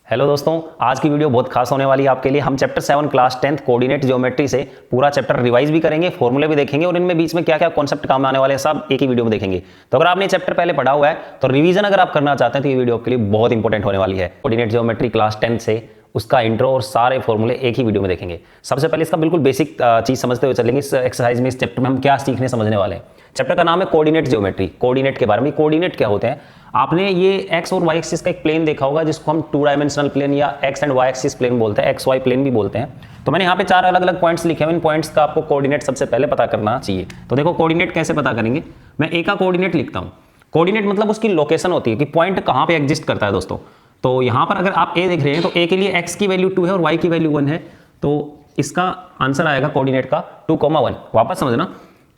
Hello दोस्तों, आज की वीडियो बहुत खास होने वाली है आपके लिए। हम chapter 7 class 10th coordinate geometry से पूरा चैप्टर रिवाइज भी करेंगे, फॉर्मूले भी देखेंगे और इनमें बीच में क्या क्या कॉन्सेप्ट काम आने वाले हैं सब एक ही वीडियो में देखेंगे। तो अगर आपने चैप्टर पहले पढ़ा हुआ है तो रिवीजन अगर आप करना चाहते हैं तो ये वीडियो आपके लिए बहुत इंपॉर्टेंट होने वाली है। कोऑर्डिनेट ज्योमेट्री क्लास 10 से उसका इंट्रो और सारे फॉर्मूले एक ही वीडियो में देखेंगे। सबसे पहले इसका बिल्कुल बेसिक चीज समझते हुए चलेंगे। इस एक्सरसाइज में, इस चैप्टर में हम क्या सीखने समझने वाले हैं। चैप्टर का नाम है कोऑर्डिनेट ज्योमेट्री। कोऑर्डिनेट के बारे में, कोऑर्डिनेट क्या होते हैं, आपने ये एक्स और वाई एक्सिस का एक प्लेन देखा होगा जिसको हम 2 डायमेंशनल प्लेन या X and Y axis plane बोलते हैं, एक्स वाई प्लेन भी बोलते हैं। तो मैंने यहाँ पे 4 अलग अलग पॉइंट्स लिखे हैं। इन पॉइंट्स का आपको कोऑर्डिनेट सबसे पहले पता करना चाहिए। तो देखो कोऑर्डिनेट कैसे पता करेंगे। मैं ए का कोऑर्डिनेट लिखता हूँ। कोऑर्डिनेट मतलब उसकी लोकेशन होती है कि पॉइंट कहाँ पे एग्जिस्ट करता है दोस्तों। तो यहाँ पर अगर आप ए देख रहे हैं तो ए के लिए एक्स की वैल्यू 2 है और वाई की वैल्यू 1 है। तो इसका आंसर आएगा कोऑर्डिनेट का 2,1। वापस समझना,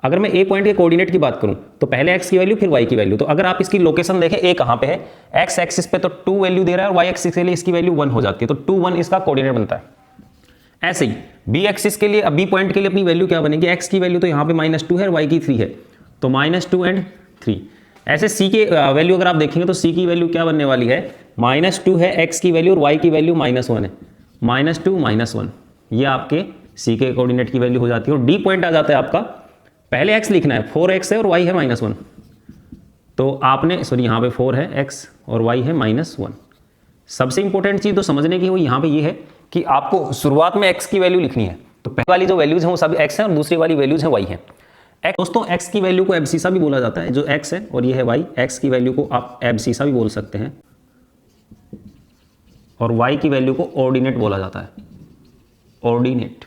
अगर मैं ए पॉइंट के कोऑर्डिनेट की बात करूं तो पहले एक्स की वैल्यू फिर वाई की वैल्यू। तो अगर आप इसकी लोकेशन देखें ए कहां पे है, एक्स एक्सिस पे तो 2 वैल्यू दे रहा है और वाई एक्सिस के लिए इसकी वैल्यू 1 हो जाती है। तो 2, 1 इसका कोऑर्डिनेट बनता है। ऐसे ही बी एक्सिस के लिए, बी पॉइंट के लिए अपनी वैल्यू क्या बनेगी, एक्स की वैल्यू तो यहाँ पे -2 है और वाई की 3 है, तो -2 एंड 3। ऐसे सी के वैल्यू अगर आप देखेंगे तो सी की वैल्यू क्या बनने वाली है, -2 है एक्स की वैल्यू और वाई की वैल्यू -1 है, -2 -1। ये आपके सी के कोऑर्डिनेट की वैल्यू हो जाती है। और डी पॉइंट आ जाता है आपका, पहले x लिखना है, 4x है और y है -1। तो आपने सॉरी यहाँ पे 4 है x और y है -1। सबसे इंपॉर्टेंट चीज़ तो समझने की वो यहाँ पे ये है कि आपको शुरुआत में x की वैल्यू लिखनी है। तो पहले वाली जो वैल्यूज हैं वो सब x है और दूसरी वाली वैल्यूज हैं y है। दोस्तों x की वैल्यू को एब्सिसा भी बोला जाता है, जो x है और ये है y। x की वैल्यू को आप एब्सिसा भी बोल सकते हैं और y की वैल्यू को ऑर्डिनेट बोला जाता है, ऑर्डिनेट।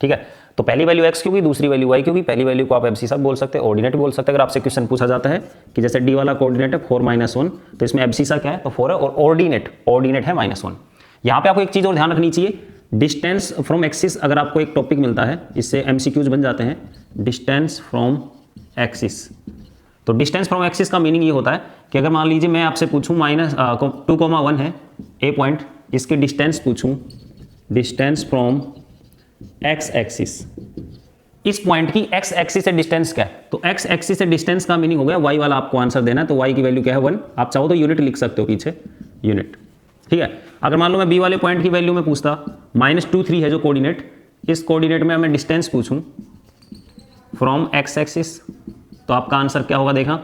ठीक है, तो पहली वैल्यू x क्योंकि, दूसरी वैल्यू y क्योंकि, पहली वैल्यू को आप एब्सिसा बोल सकते हैं, ऑर्डिनेट बोल सकते हैं। अगर आपसे क्वेश्चन पूछा जाता है कि जैसे d वाला कोऑर्डिनेट है 4 -1, तो इसमें एब्सिसा क्या है, तो 4 है और ऑर्डिनेट है -1। यहाँ पे आपको एक चीज़ और ध्यान रखनी चाहिए, डिस्टेंस फ्रॉम एक्सिस। अगर आपको एक टॉपिक मिलता है, इससे MCQs बन जाते हैं, डिस्टेंस फ्रॉम एक्सिस। तो डिस्टेंस फ्रॉम एक्सिस का मीनिंग ये होता है कि अगर मान लीजिए मैं आपसे पूछूँ -2,1 है ए पॉइंट, इसकी डिस्टेंस पूछूँ, डिस्टेंस फ्रॉम एक्स एक्सिस, इस पॉइंट की एक्स एक्सिस से डिस्टेंस क्या है, तो एक्स एक्सिस से डिस्टेंस का मीनिंग हो गया वाई वाला आपको आंसर देना है। तो वाई की वैल्यू क्या है 1। आप चाहो तो यूनिट लिख सकते हो पीछे, यूनिट। ठीक है, अगर मान लो मैं बी वाले पॉइंट की वैल्यू में पूछता, -2, 3 है जो कोऑर्डिनेट, इस कोऑर्डिनेट में मैं डिस्टेंस पूछूं फ्रॉम एक्स एक्सिस, तो आपका आंसर क्या होगा, देखा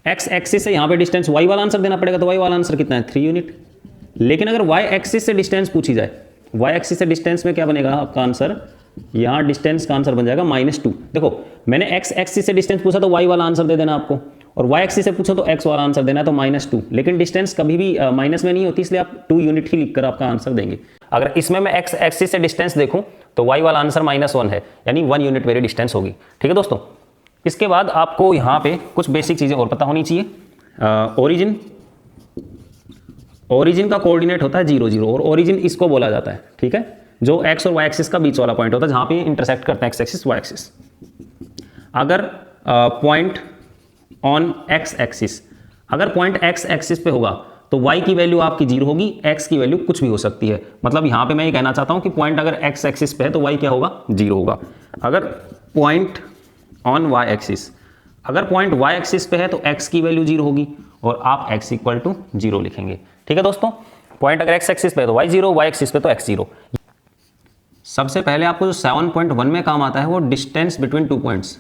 एक्स एक्सिस से यहाँ पे डिस्टेंस वाई वाला आंसर देना पड़ेगा। तो वाई वाला आंसर कितना है, 3 यूनिट। लेकिन अगर वाई एक्सिस से डिस्टेंस पूछी जाए, वाई एक्सिस से डिस्टेंस में क्या बनेगा आपका आंसर, यहाँ डिस्टेंस का आंसर बन जाएगा -2। देखो मैंने एक्स एक्सिस से डिस्टेंस पूछा तो वाई वाला आंसर दे देना आपको, और वाई एक्सिस से पूछा तो एक्स वाला आंसर देना है, तो -2। लेकिन डिस्टेंस कभी भी माइनस में नहीं होती, इसलिए आप 2 यूनिट ही लिखकर आपका आंसर देंगे। अगर इसमें मैं एक्स एक्सिस से डिस्टेंस देखूँ तो वाई वाला आंसर -1 है, यानी 1 यूनिट मेरी डिस्टेंस होगी। ठीक है दोस्तों, इसके बाद आपको यहाँ पे कुछ बेसिक चीज़ें और पता होनी चाहिए। ओरिजिन का कोऑर्डिनेट होता है 0, 0 और ओरिजिन इसको बोला जाता है, ठीक है, जो एक्स और वाई एक्सिस का बीच वाला पॉइंट होता है जहां पे इंटरसेक्ट करते हैं एक्स एक्सिस वाई एक्सिस। अगर पॉइंट ऑन एक्स एक्सिस, अगर पॉइंट एक्स एक्सिस पे होगा तो वाई की वैल्यू आपकी 0 होगी, एक्स की वैल्यू कुछ भी हो सकती है। मतलब यहां पे मैं ये कहना चाहता हूं कि पॉइंट अगर एक्स एक्सिस पे है तो वाई क्या होगा, 0 होगा। अगर पॉइंट ऑन वाई एक्सिस, अगर पॉइंट वाई एक्सिस पे है तो एक्स की वैल्यू 0 होगी और आप x = 0 लिखेंगे। ठीक है दोस्तों, पॉइंट अगर x एक्सिस पे है तो y 0, y एक्सिस पे तो x 0। सबसे पहले आपको जो 7.1 में काम आता है वो distance between 2 points,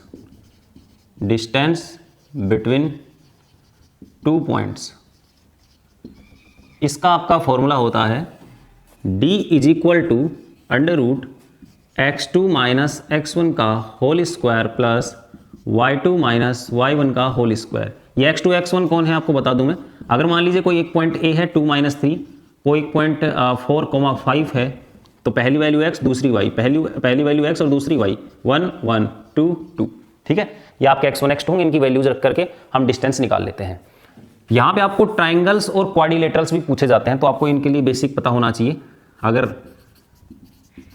distance between 2 points. इसका आपका फॉर्मूला होता है d = √x2 - x1 का whole square plus y2 - y1 का होल स्क्वायर। ये x2 x1 कौन है आपको बता दूं मैं। अगर मान लीजिए कोई एक पॉइंट A है 2 - 3, कोई एक पॉइंट 4,5 है, तो पहली वैल्यू x दूसरी y, पहली वैल्यू x और दूसरी y, 1 1 2 2। ठीक है, ये आपके x1 x2 होंगे, इनकी वैल्यूज रख करके हम डिस्टेंस निकाल लेते हैं। यहाँ पे आपको ट्राइंगल्स और क्वाड्रिलेटरल्स भी पूछे जाते हैं, तो आपको इनके लिए बेसिक पता होना चाहिए। अगर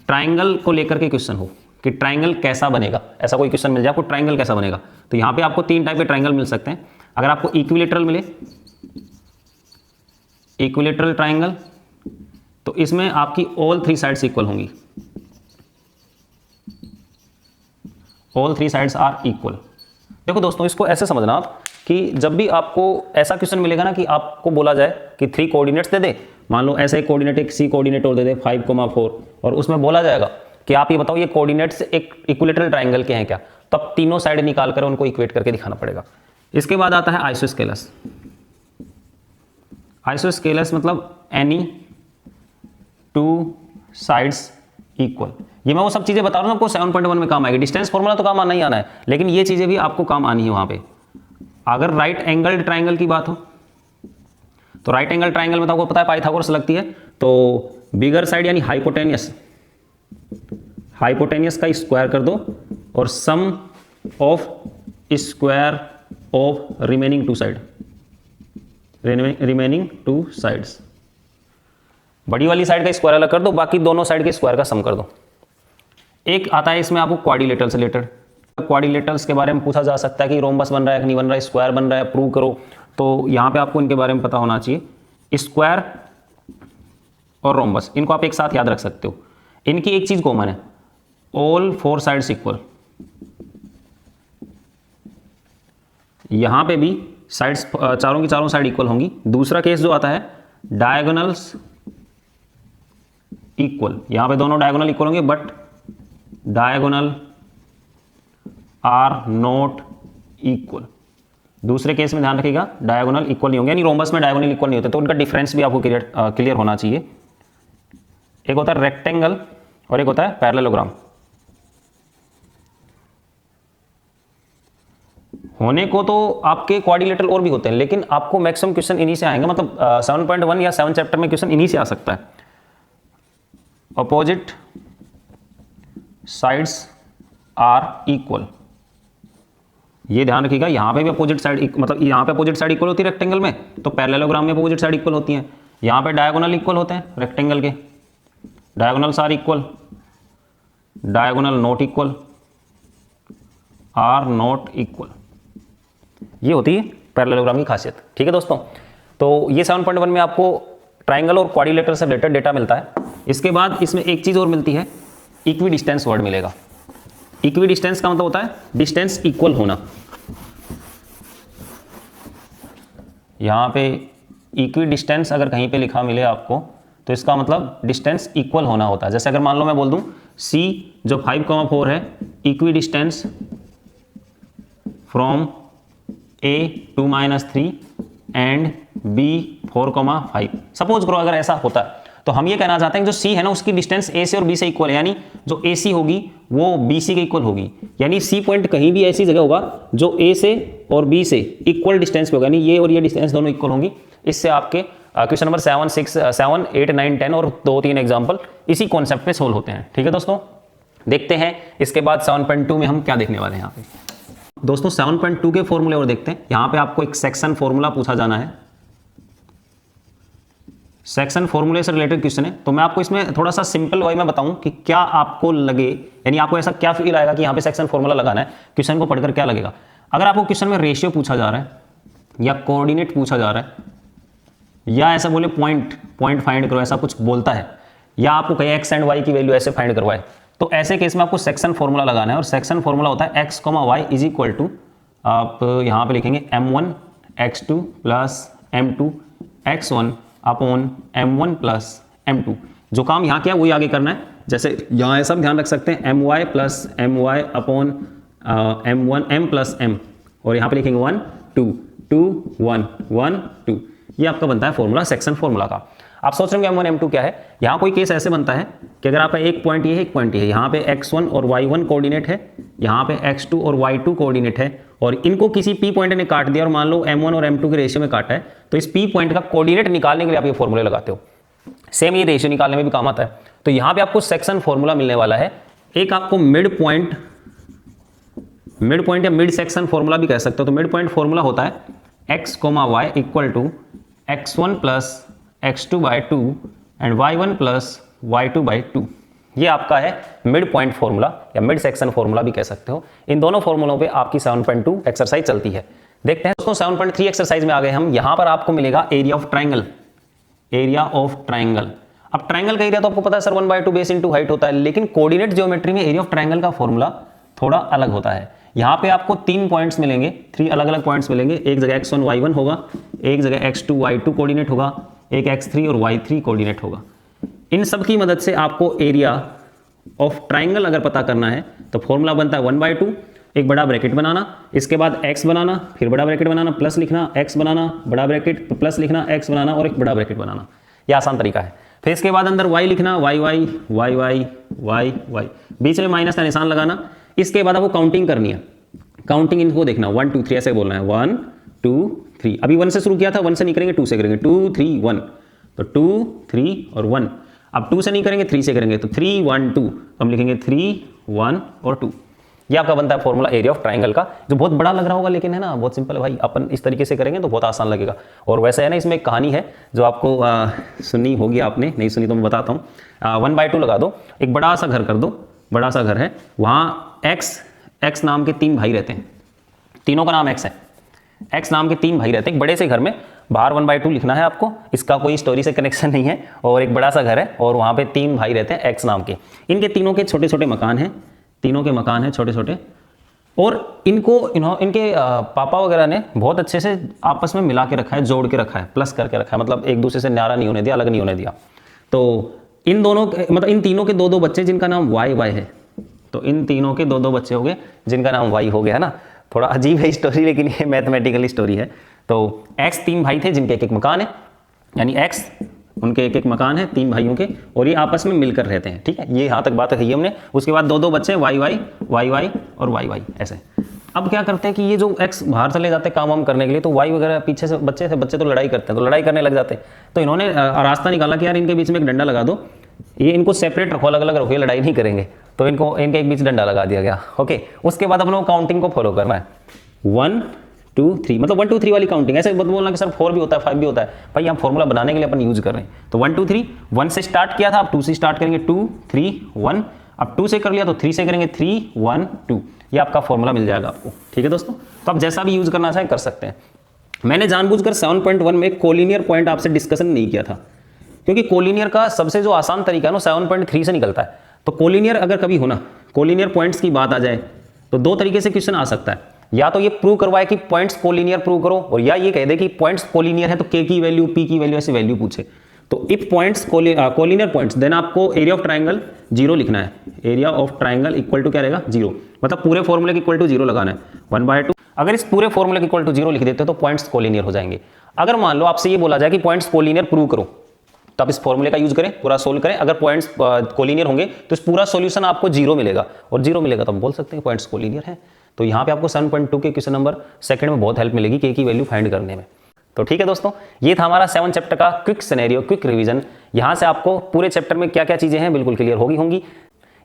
ट्राइंगल को लेकर के क्वेश्चन हो कि ट्राइंगल कैसा बनेगा, ऐसा कोई क्वेश्चन मिल जाए आपको, ट्राइंगल कैसा बनेगा, तो यहाँ पे आपको 3 टाइप के ट्राइंगल मिल सकते हैं। अगर आपको इक्विलेटरल मिले, इक्विलेटरल ट्राइंगल, तो इसमें आपकी ऑल 3 साइड्स इक्वल होंगी, ऑल 3 साइड्स आर इक्वल। देखो दोस्तों, इसको ऐसे समझना आप कि जब भी आपको ऐसा क्वेश्चन मिलेगा ना कि आपको बोला जाए कि 3 कोऑर्डिनेट्स दे दे मान लो ऐसे एक कोऑर्डिनेट एक सी कोऑर्डिनेट और दे दे 5,4 और उसमें बोला जाएगा कि आप ये बताओ ये कोऑर्डिनेट्स एक इक्विलेटरल ट्राइंगल के हैं क्या, तब तीनों साइड निकाल कर उनको इक्वेट करके दिखाना पड़ेगा। इसके बाद आता है आइसोस्केलस। आइसोस्केलस मतलब एनी टू साइड्स इक्वल। ये मैं वो सब चीजें बता रहा हूँ आपको 7.1 में काम आएगी। डिस्टेंस फॉर्मूला तो काम आना ही आना है, लेकिन ये चीजें भी आपको काम आनी है वहां पे। अगर राइट एंगल ट्राइंगल की बात हो तो राइट एंगल ट्राइंगल में तो आपको पता है पाइथागोरस लगती है, तो बिगर साइड यानी हाइपोटेनियस, हाइपोटेनियस का स्क्वायर कर दो और sum of square of remaining two side, remaining two sides. बड़ी वाली साइड का स्क्वायर अलग कर दो, बाकी दोनों साइड के स्क्वायर का सम कर दो। एक आता है इसमें आपको क्वाड्रिलेटरल रिलेटेड। क्वाड्रिलेटरल्स के बारे में पूछा जा सकता है कि रोम्बस बन रहा है कि नहीं बन रहा है, स्क्वायर बन रहा है, प्रूव करो। तो यहाँ पे आपको इनके बारे में पता होना चाहिए। स्क्वायर और रोम्बस इनको आप एक साथ याद रख सकते हो। इनकी एक चीज कॉमन है, ऑल फोर साइड्स इक्वल। यहां पे भी साइड्स चारों की चारों साइड इक्वल होंगी। दूसरा केस जो आता है डायगोनल्स इक्वल, यहां पे दोनों डायगोनल इक्वल होंगे but diagonal are not equal. दूसरे केस में ध्यान रखिएगा डायगोनल इक्वल नहीं होंगे, यानी रोम्बस में डायगोनल इक्वल नहीं होते, तो उनका डिफरेंस भी आपको क्लियर होना चाहिए। एक होता है रेक्टेंगल और एक होता है पैरेललोग्राम। होने को तो आपके क्वाड्रिलेटरल और भी होते हैं, लेकिन आपको मैक्सिमम क्वेश्चन इन्हीं से आएंगे, मतलब 7.1 या 7 चैप्टर में क्वेश्चन इन्हीं से आ सकता है। अपोजिट साइड्स आर इक्वल, ये ध्यान रखिएगा। यहां पे भी अपोजिट साइड, मतलब यहां पे अपोजिट साइड इक्वल होती है रेक्टेंगल में, तो पैरेललोग्राम में अपोजिट साइड इक्वल होती है। यहां पे डायगोनल इक्वल होते हैं रेक्टेंगल के, diagonals are equal, diagonal not equal, are not equal. ये होती है पैरेललोग्राम की खासियत। ठीक है दोस्तों, तो ये 7.1 में आपको ट्राइंगल और क्वाड्रिलेटरल से रिलेटेड डेटा मिलता है। इसके बाद इसमें एक चीज और मिलती है, इक्वी डिस्टेंस वर्ड मिलेगा। इक्वी डिस्टेंस का मतलब होता है डिस्टेंस इक्वल होना। यहां पे इक्वी डिस्टेंस अगर कहीं पे लिखा मिले आपको तो इसका मतलब डिस्टेंस इक्वल होना होता है। जैसे अगर मान लो मैं बोल दूं C जो 5,4 है equi distance from A to -3 and B 4,5। Suppose करो अगर ऐसा होता है तो हम ये कहना चाहते हैं कि जो C है ना उसकी डिस्टेंस A से और B से इक्वल है, यानी जो AC होगी वो BC के इक्वल होगी। यानी C पॉइंट कहीं भी ऐसी जगह होगा जो A से और B से इक्वल डिस्टेंस पे होगा, यानी ये और ये डिस्टेंस दोनों इक्वल होंगी। इससे आपके क्वेश्चन नंबर 7, 6, 7, 8, 9, 10 और 2-3 एग्जाम्पल इसी कॉन्सेप्ट पे सोल्व होते हैं। ठीक है दोस्तों, देखते हैं इसके बाद 7.2 में हम क्या देखने वाले हैं। यहाँ पे दोस्तों 7.2 के फॉर्मूले और देखते हैं। यहाँ पे आपको एक सेक्शन फॉर्मूला पूछा जाना है। सेक्शन फॉर्मूले से रिलेटेड क्वेश्चन है, तो मैं आपको इसमें थोड़ा सा सिंपल वे में बताऊं कि क्या आपको लगे, यानी आपको ऐसा क्या फील आएगा कि यहाँ पे सेक्शन फॉर्मूला लगाना है, क्वेश्चन को पढ़कर क्या लगेगा। अगर आपको क्वेश्चन में रेशियो पूछा जा रहा है या कोऑर्डिनेट पूछा जा रहा है या ऐसा बोले पॉइंट फाइंड करो, ऐसा कुछ बोलता है, या आपको कहीं एक्स एंड वाई की वैल्यू ऐसे फाइंड करवाए, तो ऐसे केस में आपको सेक्शन फॉर्मूला लगाना है। और सेक्शन फॉर्मूला होता है X comma Y is equal to, आप यहाँ पे लिखेंगे m1 x2 plus m2 x1 upon m1 plus m2। जो काम यहाँ किया वही आगे करना है। जैसे यहाँ ये सब ध्यान रख सकते हैं, my plus my upon m1 m plus m, और यहाँ पे लिखेंगे 1 2 2 1 1 2। ये आपका बनता है फॉर्मूला सेक्शन फॉर्मूला का। आप सोच रहे होंगे m1 m2 क्या है। यहाँ कोई केस ऐसे बनता है कि अगर आपका एक पॉइंट ये है, एक पॉइंट ये है, यहाँ पे x1 और y1 कोऑर्डिनेट है, यहाँ पे x2 और y2 कोऑर्डिनेट है, और इनको किसी p पॉइंट ने काट दिया और मान लो m1 और m2 के रेशियो में काटा है, तो इस p पॉइंट का कोऑर्डिनेट निकालने के लिए आप ये फॉर्मूले लगाते हो। सेम ये रेशियो निकालने में भी काम आता है। तो यहाँ पे आपको सेक्शन फॉर्मूला मिलने वाला है। एक आपको मिड पॉइंट या मिड सेक्शन फॉर्मूला भी कह सकते हो। तो मिड पॉइंट फॉर्मूला होता है x, y equal to x1 plus x2 by 2 and y1 plus y2 by 2। ये आपका है मिड पॉइंट फॉर्मूला या मिड सेक्शन फॉर्मूला भी कह सकते हो। इन दोनों फॉर्मूलों पे आपकी 7.2 एक्सरसाइज चलती है। देखते हैं दोस्तों 7.3 एक्सरसाइज में आ गए हम। यहां पर आपको मिलेगा area of triangle. Area of triangle, अब ट्राइंगल का एरिया तो आपको पता है सर 1/2 बेस इंटू हाइट होता है, लेकिन कोऑर्डिनेट ज्योमेट्री में एरिया ऑफ ट्राइंगल का फॉर्मूला थोड़ा अलग होता है। यहाँ पे आपको 3 पॉइंट्स मिलेंगे, 3 अलग अलग पॉइंट्स मिलेंगे। एक जगह x1 y1 होगा, एक जगह x2 y2 कोऑर्डिनेट होगा, एक x3 और y3 कोऑर्डिनेट होगा। इन सब की मदद से आपको एरिया ऑफ ट्राइंगल अगर पता करना है तो फॉर्मूला बनता है 1/2, एक बड़ा ब्रैकेट बनाना, इसके बाद x बनाना, फिर बड़ा ब्रैकेट बनाना, प्लस लिखना, x बनाना, बड़ा ब्रैकेट प्लस लिखना, x बनाना और एक बड़ा ब्रैकेट बनाना। यह आसान तरीका है। फिर इसके बाद अंदर y लिखना, y y y y y y, बीच में माइनस का निशान लगाना। इसके बाद आपको काउंटिंग करनी है, काउंटिंग इनको देखना 1 2 3 ऐसे बोलना है 1 2 3। अभी 1 से शुरू किया था, 1 से नहीं करेंगे, 2 से करेंगे, 2 3 1, तो 2 3 और 1। अब 2 से नहीं करेंगे, 3 से करेंगे, तो 3 1 2, हम लिखेंगे 3 1 और 2। ये आपका बनता है फॉर्मूला एरिया ऑफ ट्राइंगल का, जो बहुत बड़ा लग रहा होगा लेकिन है ना बहुत सिंपल है भाई। अपन इस तरीके से करेंगे तो बहुत आसान लगेगा। और वैसे है ना इसमें एक कहानी है जो आपको सुनी होगी, आपने नहीं सुनी तो मैं बताता हूँ। 1/2 लगा दो, एक बड़ा सा घर कर दो, बड़ा सा घर है, वहाँ x नाम के 3 भाई रहते हैं, तीनों का नाम x है, x नाम के 3 भाई रहते हैं। एक बड़े से घर में बाहर 1/2 लिखना है आपको, इसका कोई स्टोरी से कनेक्शन नहीं है। और एक बड़ा सा घर है और वहाँ पे 3 भाई रहते हैं x नाम के। इनके तीनों के छोटे छोटे मकान हैं, तीनों के मकान हैं छोटे छोटे। और इनके पापा वगैरह ने बहुत अच्छे से आपस में मिला के रखा है, जोड़ के रखा है, प्लस करके रखा है, मतलब एक दूसरे से न्यारा नहीं होने दिया, अलग नहीं होने दिया। तो इन दोनों मतलब इन तीनों के 2 बच्चे जिनका नाम y है, तो इन तीनों के 2 बच्चे हो गए जिनका नाम y हो गया है ना। थोड़ा अजीब है स्टोरी लेकिन ये मैथमेटिकल स्टोरी है। तो x 3 भाई थे जिनके एक मकान है, यानी x उनके एक मकान है 3 भाइयों के, और ये आपस में मिलकर रहते हैं। ठीक है, ये यहाँ तक बात कही हमने। उसके बाद 2 बच्चे y y और y ऐसे। अब क्या करते हैं कि ये जो x बाहर चले जाते हैं काम वाम करने के लिए, तो y वगैरह पीछे से बच्चे तो लड़ाई करते हैं, तो लड़ाई करने लग जाते हैं। तो इन्होंने रास्ता निकाला कि यार इनके बीच में एक डंडा लगा दो, ये इनको सेपरेट रखो, अलग अलग रखो, ये लड़ाई नहीं करेंगे। तो इनके एक बीच डंडा लगा दिया गया। ओके, उसके बाद अपने काउंटिंग को फॉलो करना है 1 2 3, मतलब 1 2 3 वाली काउंटिंग। ऐसे मत बोलना कि सर 4 भी होता है 5 भी होता है, भाई हम फॉर्मूला बनाने के लिए अपन यूज कर रहे हैं। तो 1 2 3, 1 से स्टार्ट किया था, अब 2 से स्टार्ट करेंगे, 2 3 1। अब 2 से कर लिया तो 3 से करेंगे, 3 1 2। ये आपका फॉर्मूला मिल जाएगा आपको। ठीक है दोस्तों, तो आप जैसा भी यूज करना चाहें कर सकते हैं। मैंने जानबूझकर 7.1 में कोलिनियर पॉइंट आपसे डिस्कशन नहीं किया था, क्योंकि कोलिनियर का सबसे जो आसान तरीका है ना 7.3 से निकलता है। तो कोलिनियर अगर कभी हो ना, कोलिनियर पॉइंट्स की बात आ जाए तो 2 तरीके से क्वेश्चन आ सकता है। या तो ये प्रूव करवाए कि पॉइंट्स कोलिनियर प्रूव करो, और या ये कह दे कि पॉइंट्स कोलिनियर है तो k की वैल्यू p की वैल्यू ऐसी वैल्यू पूछे। तो if points collinear points, then आपको एरिया ऑफ ट्राइंगल 0 लिखना है। Area of triangle equal to क्या रहेगा 0, मतलब पूरे फॉर्मूले के इक्वल टू 0 लगाना है 1/2। अगर इस पूरे फॉर्मूले के इक्वल टू 0 लिख देते हो तो पॉइंट्स कोलिनियर हो जाएंगे। अगर मान लो आपसे ये बोला जाए कि पॉइंट्स कोलिनियर प्रूव करो, तो आप इस फॉर्मूले का यूज करें, पूरा सोल्व करें। अगर पॉइंट्स कोलिनियर होंगे तो इस पूरा सॉल्यूशन आपको 0 मिलेगा, और 0 मिलेगा तो हम बोल सकते हैं पॉइंट्स कोलिनियर है। तो यहाँ पे आपको 7.2 के क्वेश्चन नंबर सेकंड में बहुत हेल्प मिलेगी k की वैल्यू फाइंड करने में। तो ठीक है दोस्तों, ये था हमारा 7 चैप्टर का क्विक सिनेरियो, क्विक रिवीजन। यहाँ से आपको पूरे चैप्टर में क्या क्या चीजें हैं बिल्कुल क्लियर होंगी।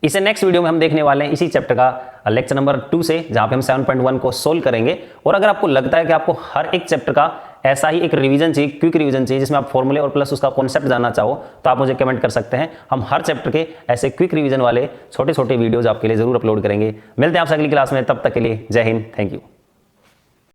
इसे नेक्स्ट वीडियो में हम देखने वाले हैं इसी चैप्टर का लेक्चर नंबर 2 से, जहाँ पे हम 7.1 को सोल्व करेंगे। और अगर आपको लगता है कि आपको हर एक चैप्टर का ऐसा ही एक रिवीजन चाहिए, क्विक रिवीजन चाहिए, जिसमें आप फॉर्मूले और प्लस उसका कॉन्सेप्ट जानना चाहो, तो आप मुझे कमेंट कर सकते हैं। हम हर चैप्टर के ऐसे क्विक रिवीजन वाले छोटे छोटे वीडियोज आपके लिए जरूर अपलोड करेंगे। मिलते हैं आपसे अगली क्लास में, तब तक के लिए जय हिंद, थैंक यू।